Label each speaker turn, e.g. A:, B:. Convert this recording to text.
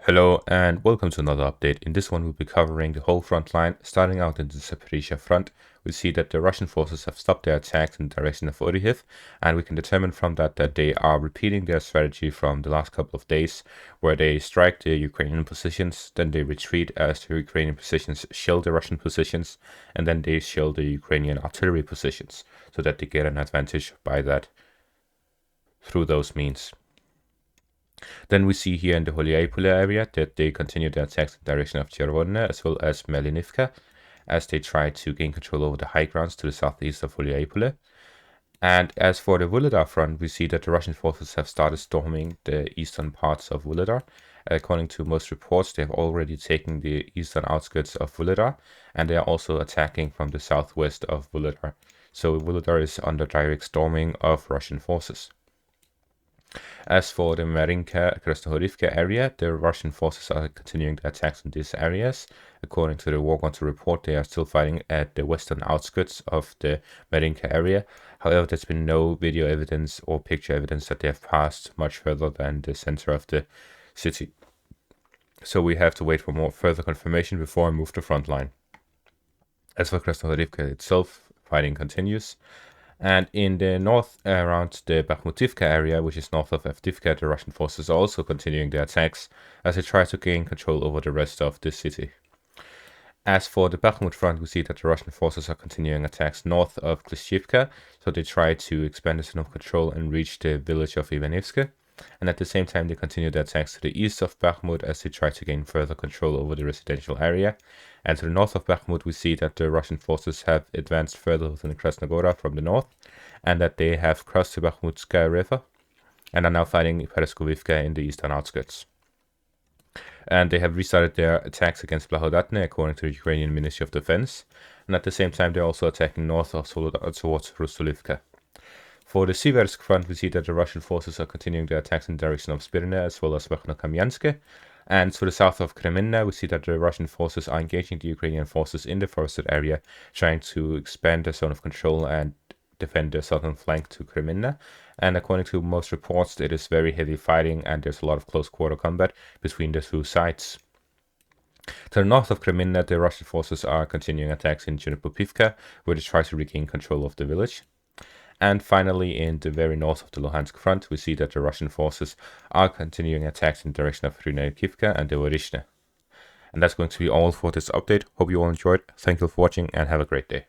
A: Hello and welcome to another update. In this one we'll be covering the whole front line. Starting out in the Zaporizhzhia front, we see that the Russian forces have stopped their attacks in the direction of Oryhiv, and we can determine from that they are repeating their strategy from the last couple of days, where they strike the Ukrainian positions, then they retreat as the Ukrainian positions shell the Russian positions, and then they shell the Ukrainian artillery positions, so that they get an advantage by that through those means. Then we see here in the Holyapole area that they continue their attacks in the direction of Chervonna as well as Melinivka, as they try to gain control over the high grounds to the southeast of Holyapole. And as for the Vuhledar front, we see that the Russian forces have started storming the eastern parts of Vuhledar. According to most reports, they have already taken the eastern outskirts of Vuhledar, and they are also attacking from the southwest of Vuhledar. So Vuhledar is under direct storming of Russian forces. As for the Marinka-Krasnohorivka area, the Russian forces are continuing the attacks in these areas. According to the War Gunter report, they are still fighting at the western outskirts of the Marinka area. However, there's been no video evidence or picture evidence that they have passed much further than the center of the city. So we have to wait for more further confirmation before I move to front line. As for Krasnohorivka itself, fighting continues. And in the north, around the Bakhmutivka area, which is north of Avdiivka, the Russian forces are also continuing their attacks as they try to gain control over the rest of the city. As for the Bakhmut front, we see that the Russian forces are continuing attacks north of Klishchivka, so they try to expand the zone of control and reach the village of Ivanivsk. And at the same time, they continue their attacks to the east of Bakhmut as they try to gain further control over the residential area. And to the north of Bakhmut, we see that the Russian forces have advanced further within Krasnogora from the north, and that they have crossed the Bakhmutskaya River and are now fighting Pereskovivka in the eastern outskirts. And they have restarted their attacks against Blahodatne, according to the Ukrainian Ministry of Defense. And at the same time, they're also attacking north of Soledar towards Rusulivka. For the Siversk front, we see that the Russian forces are continuing their attacks in the direction of Spirne as well as Verkhnokamiansk. And to the south of Kreminna, we see that the Russian forces are engaging the Ukrainian forces in the forested area, trying to expand their zone of control and defend the southern flank to Kreminna. And according to most reports, it is very heavy fighting and there's a lot of close quarter combat between the two sides. To the north of Kreminna, the Russian forces are continuing attacks in Chernipovivka, where they try to regain control of the village. And finally, in the very north of the Luhansk front, we see that the Russian forces are continuing attacks in the direction of Hrunayevka and Devorishne. And that's going to be all for this update. Hope you all enjoyed. Thank you for watching and have a great day.